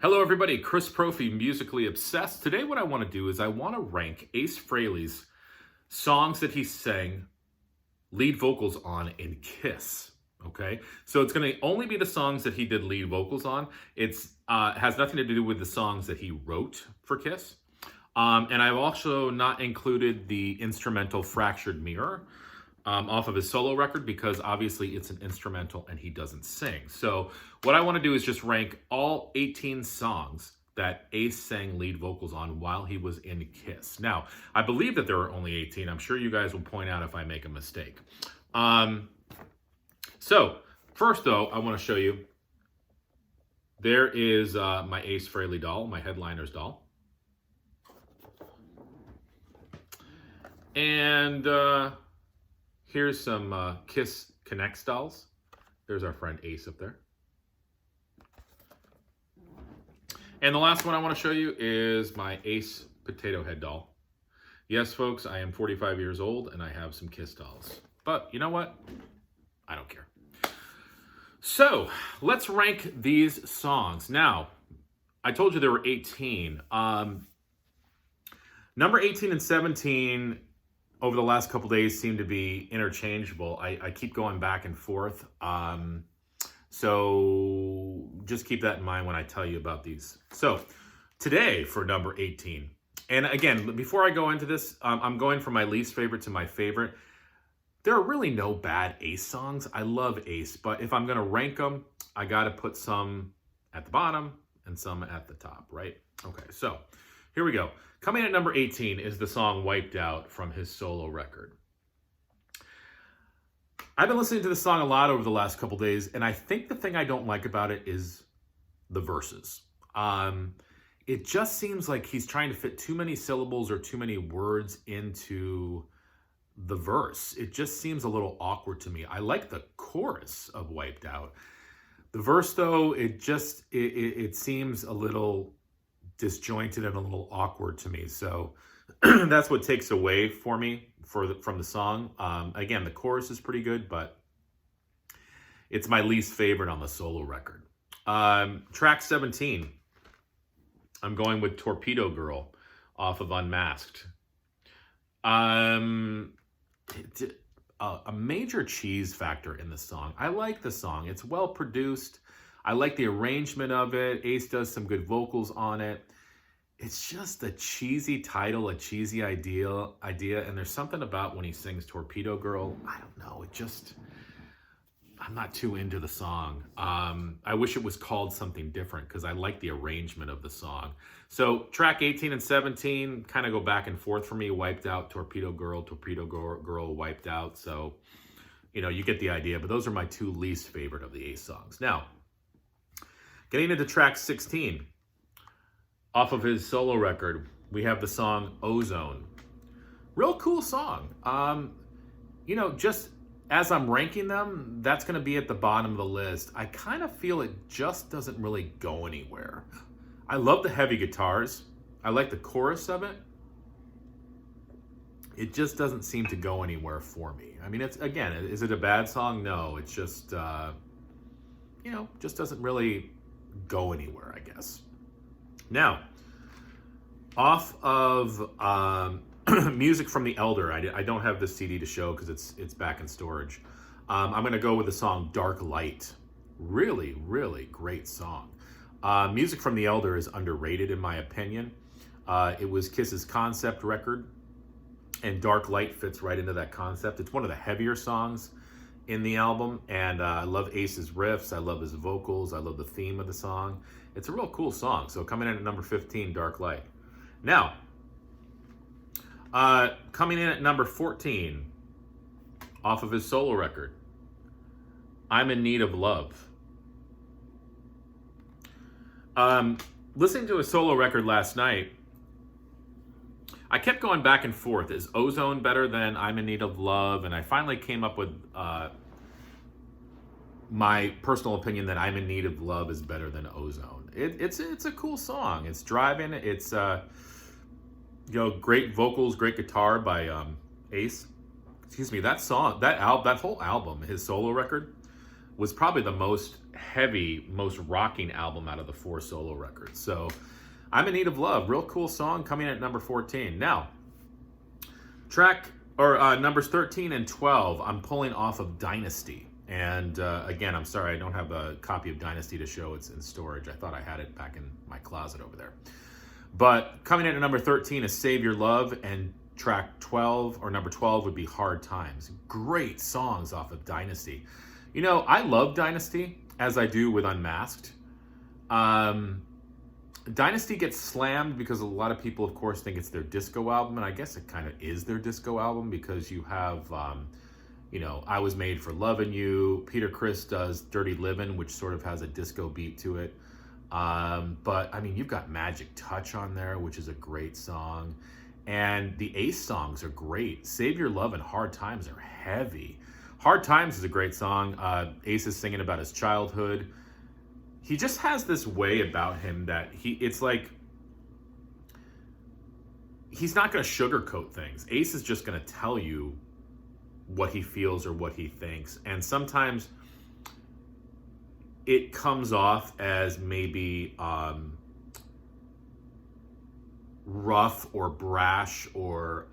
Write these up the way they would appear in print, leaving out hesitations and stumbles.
Hello, everybody. Chris Profi, Musically Obsessed. Today, what I want to do is I want to rank Ace Frehley's songs that he sang lead vocals on in Kiss. Okay, so it's going to only be the songs that he did lead vocals on. It's has nothing to do with the songs that he wrote for Kiss. And I've also not included the instrumental "Fractured Mirror" off of his solo record because obviously it's an instrumental and he doesn't sing. So what I want to do is just rank all 18 songs that Ace sang lead vocals on while he was in Kiss. Now, I believe that there are only 18. I'm sure you guys will point out if I make a mistake. So first though, I want to show you, there is my Ace Frehley doll, my Headliners doll. And here's some Kiss Connects dolls. There's our friend Ace up there. And the last one I want to show you is my Ace Potato Head doll. Yes, folks, I am 45 years old and I have some Kiss dolls. But you know what? I don't care. So let's rank these songs. Now, I told you there were 18. Number 18 and 17 over the last couple days seem to be interchangeable. I keep going back and forth. So just keep that in mind when I tell you about these. So today for number 18, and again, before I go into this, I'm going from my least favorite to my favorite. There are really no bad Ace songs. I love Ace, but if I'm going to rank them, I got to put some at the bottom and some at the top, right? Okay, so here we go. Coming at number 18 is the song Wiped Out from his solo record. I've been listening to this song a lot over the last couple days, and I think the thing I don't like about it is the verses. It just seems like he's trying to fit too many syllables or too many words into the verse. It just seems a little awkward to me. I like the chorus of Wiped Out. The verse, though, it seems a little disjointed and a little awkward to me. So that's what takes away for me from the song. Again, the chorus is pretty good, but it's my least favorite on the solo record. Track 17, I'm going with Torpedo Girl off of Unmasked. A major cheese factor in the song. I like the song. It's well produced. I like the arrangement of it. Ace does some good vocals on it. It's just a cheesy title, a cheesy idea, and there's something about when he sings Torpedo Girl, I don't know, I'm not too into the song. I wish it was called something different because I like the arrangement of the song. So track 18 and 17 kind of go back and forth for me. Wiped Out, Torpedo Girl, Wiped Out. So, you get the idea, but those are my two least favorite of the Ace songs. Now, getting into track 16, off of his solo record, we have the song Ozone. Real cool song. Just as I'm ranking them, that's going to be at the bottom of the list. I kind of feel it just doesn't really go anywhere. I love the heavy guitars. I like the chorus of it. It just doesn't seem to go anywhere for me. I mean, is it a bad song? No, it's just, just doesn't really go anywhere, I guess. Now, off of Music from the Elder, I don't have this CD to show because it's back in storage. I'm going to go with the song Dark Light. Really, really great song. Music from the Elder is underrated in my opinion. It was Kiss's concept record, and Dark Light fits right into that concept. It's one of the heavier songs in the album, and I love Ace's riffs. I love his vocals. I love the theme of the song. It's a real cool song. So coming in at number 15, Dark Light. Now, coming in at number 14, off of his solo record, I'm in Need of Love. Listening to his solo record last night, I kept going back and forth. Is Ozone better than I'm in Need of Love? And I finally came up with my personal opinion that I'm in Need of Love is better than Ozone. It's a cool song. It's driving. It's great vocals, great guitar by Ace. Excuse me. That song, that whole album, his solo record, was probably the most heavy, most rocking album out of the 4 solo records. So I'm in Need of Love, real cool song, coming in at number 14. Now, numbers 13 and 12, I'm pulling off of Dynasty. And again, I'm sorry, I don't have a copy of Dynasty to show. It's in storage. I thought I had it back in my closet over there. But coming in at number 13 is Save Your Love, and track 12, or number 12, would be Hard Times. Great songs off of Dynasty. You know, I love Dynasty, as I do with Unmasked. Dynasty gets slammed because a lot of people, of course, think it's their disco album, and I guess it kind of is their disco album, because you have, I Was Made for Loving You. Peter Criss does Dirty Livin', which sort of has a disco beat to it. But, I mean, you've got Magic Touch on there, which is a great song. And the Ace songs are great. Save Your Love and Hard Times are heavy. Hard Times is a great song. Ace is singing about his childhood. He just has this way about him that it's like, he's not going to sugarcoat things. Ace is just going to tell you what he feels or what he thinks. And sometimes it comes off as maybe rough or brash or,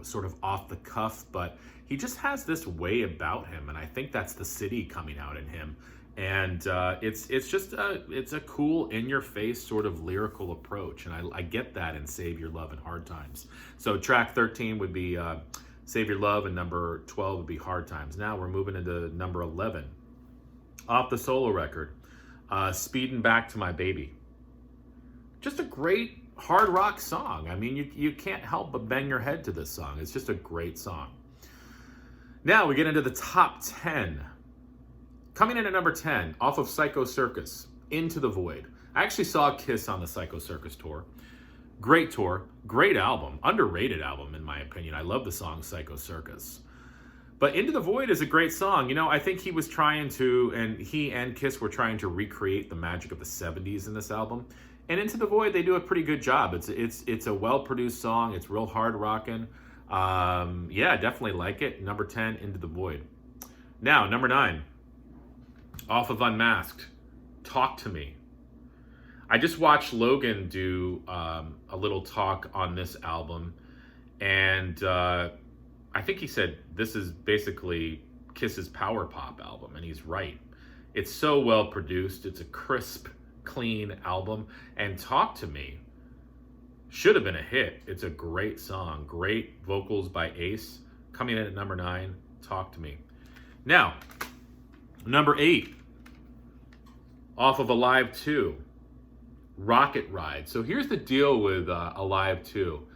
sort of off the cuff, but he just has this way about him. And I think that's the city coming out in him. And it's a cool, in-your-face sort of lyrical approach. And I get that in Save Your Love and Hard Times. So track 13 would be Save Your Love, and number 12 would be Hard Times. Now we're moving into number 11. Off the solo record, Speedin' Back to My Baby. Just a great hard rock song. I mean, you can't help but bang your head to this song. It's just a great song. Now we get into the top 10. Coming in at number 10, off of Psycho Circus, Into the Void. I actually saw Kiss on the Psycho Circus tour. Great tour, great album, underrated album in my opinion. I love the song Psycho Circus. But Into the Void is a great song. You know, I think he was trying to, and he and Kiss were trying to recreate the magic of the 70s in this album. And Into the Void, they do a pretty good job. It's a well-produced song. It's real hard rocking. Yeah, definitely like it. Number 10, Into the Void. Now, number 9. Off of Unmasked, Talk to Me. I just watched Logan do a little talk on this album, and I think he said this is basically Kiss's power pop album, and he's right. It's so well produced. It's a crisp, clean album, and Talk to Me should have been a hit. It's a great song. Great vocals by Ace. Coming in at number 9, Talk to Me. Now, number 8, off of Alive 2, Rocket Ride. So here's the deal with Alive 2.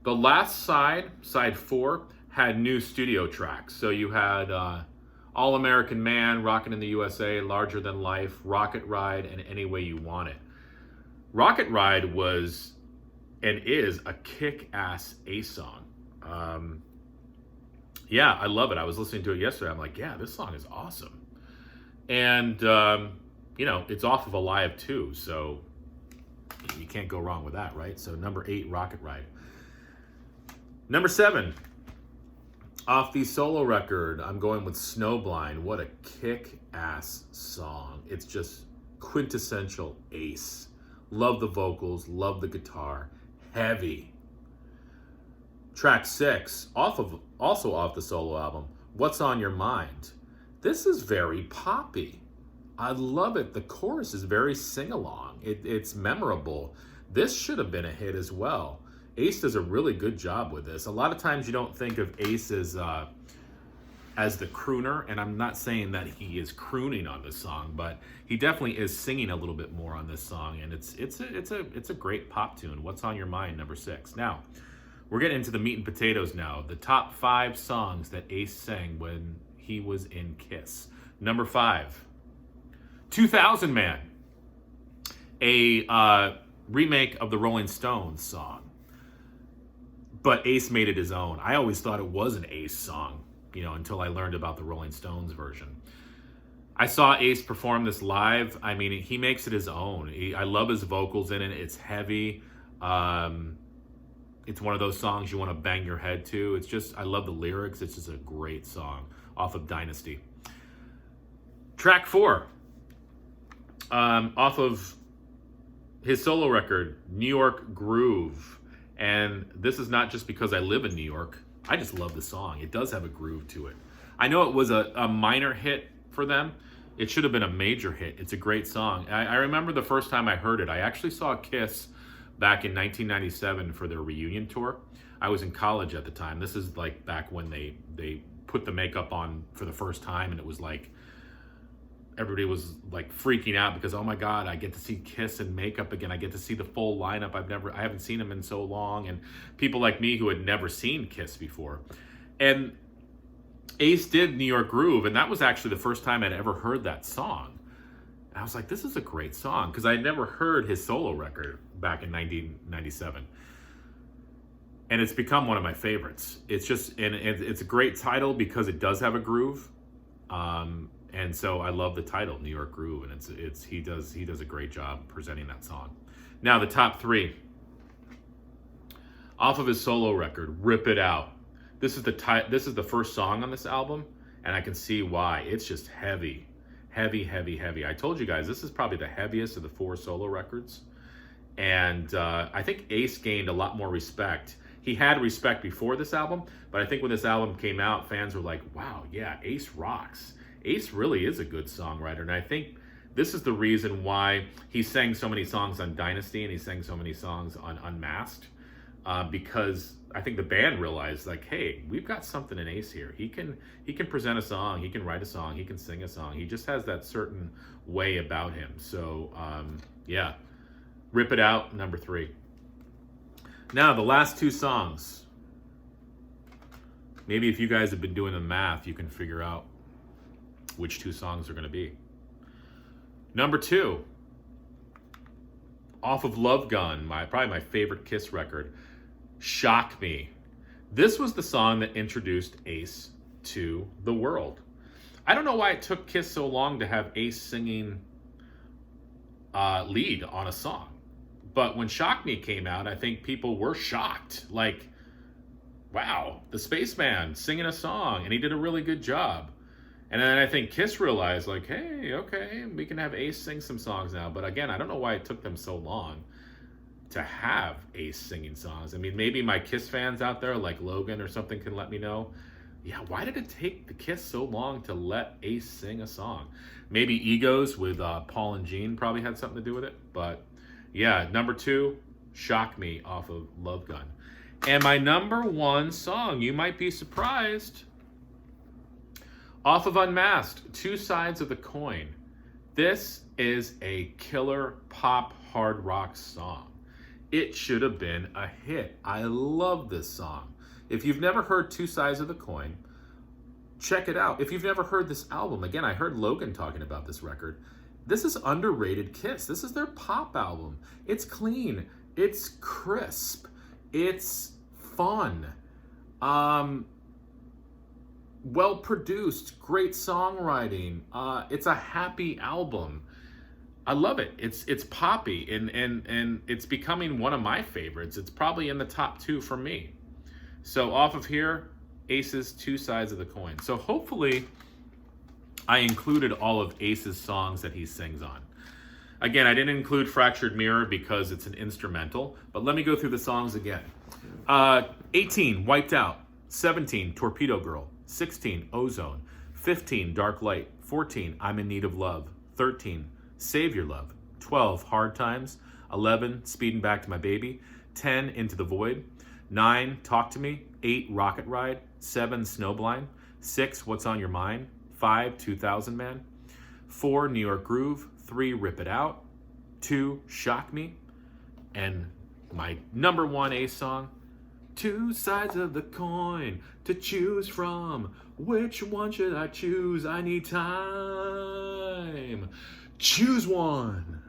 The last side 4, had new studio tracks. So you had All American Man, Rockin' in the USA, Larger Than Life, Rocket Ride, and Any Way You Want It. Rocket Ride was and is a kick-ass Ace song. Yeah, I love it. I was listening to it yesterday. I'm like, yeah, this song is awesome. And, it's off of Alive 2, so you can't go wrong with that, right? So number 8, Rocket Ride. Number 7, off the solo record, I'm going with Snowblind. What a kick-ass song. It's just quintessential Ace. Love the vocals, love the guitar. Heavy. Track 6, also off the solo album, What's on Your Mind. This is very poppy. I love it. The chorus is very sing-along. It's memorable. This should have been a hit as well. Ace does a really good job with this. A lot of times you don't think of Ace as the crooner, and I'm not saying that he is crooning on this song, but he definitely is singing a little bit more on this song, and it's a great pop tune. What's on Your Mind, number 6. Now, we're getting into the meat and potatoes now. The top 5 songs that Ace sang when he was in Kiss. Number 5, 2000 Man, a remake of the Rolling Stones song. But Ace made it his own. I always thought it was an Ace song, until I learned about the Rolling Stones version. I saw Ace perform this live. I mean, he makes it his own. I love his vocals in it. It's heavy. It's one of those songs you want to bang your head to. I love the lyrics. It's just a great song off of Dynasty. Track 4, off of his solo record, New York Groove. And this is not just because I live in New York. I just love the song. It does have a groove to it. I know it was a minor hit for them. It should have been a major hit. It's a great song. I remember the first time I heard it. I actually saw Kiss back in 1997 for their reunion tour. I was in college at the time. This is like back when they put the makeup on for the first time, and it was like everybody was like freaking out because, oh my God, I get to see Kiss in makeup again. I get to see the full lineup. I haven't seen them in so long. And people like me who had never seen Kiss before. And Ace did New York Groove, and that was actually the first time I'd ever heard that song. And I was like, this is a great song, because I had never heard his solo record back in 1997. And it's become one of my favorites. It's just, and it's a great title because it does have a groove. And so I love the title, New York Groove, and he does a great job presenting that song. Now the top 3, off of his solo record, Rip It Out. This is the first song on this album, and I can see why. It's just heavy. I told you guys this is probably the heaviest of the 4 solo records, and I think Ace gained a lot more respect. He had respect before this album, but I think when this album came out, fans were like, "Wow, yeah, Ace rocks." Ace really is a good songwriter, and I think this is the reason why he sang so many songs on Dynasty and he sang so many songs on Unmasked, because I think the band realized, like, hey, we've got something in Ace here. He can present a song, he can write a song, he can sing a song. He just has that certain way about him. So, yeah, Rip It Out, number 3. Now, the last 2 songs. Maybe if you guys have been doing the math, you can figure out which 2 songs are going to be. Number 2, off of Love Gun, probably my favorite Kiss record, Shock Me. This was the song that introduced Ace to the world. I don't know why it took Kiss so long to have Ace singing lead on a song. But when Shock Me came out, I think people were shocked. Like, wow, the Spaceman singing a song, and he did a really good job. And then I think Kiss realized, like, hey, okay, we can have Ace sing some songs now. But again, I don't know why it took them so long to have Ace singing songs. I mean, maybe my Kiss fans out there, like Logan or something, can let me know. Yeah, why did it take the Kiss so long to let Ace sing a song? Maybe Egos with Paul and Gene probably had something to do with it. But yeah, number 2, Shock Me off of Love Gun. And my number 1 song, you might be surprised, off of Unmasked, Two Sides of the Coin. This is a killer pop hard rock song. It should have been a hit. I love this song. If you've never heard Two Sides of the Coin, check it out. If you've never heard this album, again, I heard Logan talking about this record. This is underrated Kiss. This is their pop album. It's clean. It's crisp. It's fun. Well produced, great songwriting. It's a happy album. I love it. It's poppy, and it's becoming one of my favorites. It's probably in the top 2 for me. So off of here, Ace's Two Sides of the Coin. So hopefully I included all of Ace's songs that he sings on. Again, I didn't include Fractured Mirror because it's an instrumental, but let me go through the songs again. 18, Wiped Out. 17, Torpedo Girl. 16, Ozone. 15, Dark Light. 14, I'm in Need of Love. 13, Save Your Love. 12, Hard Times. 11, Speeding Back to My Baby. 10, Into the Void. 9, Talk to Me. 8, Rocket Ride. 7, Snowblind. 6, What's on Your Mind. 5, 2000 Man. 4, New York Groove. 3, Rip It Out. 2, Shock Me. And my number 1 Ace song, Two sides of the coin to choose from. Which one should I choose? I need time. Choose one.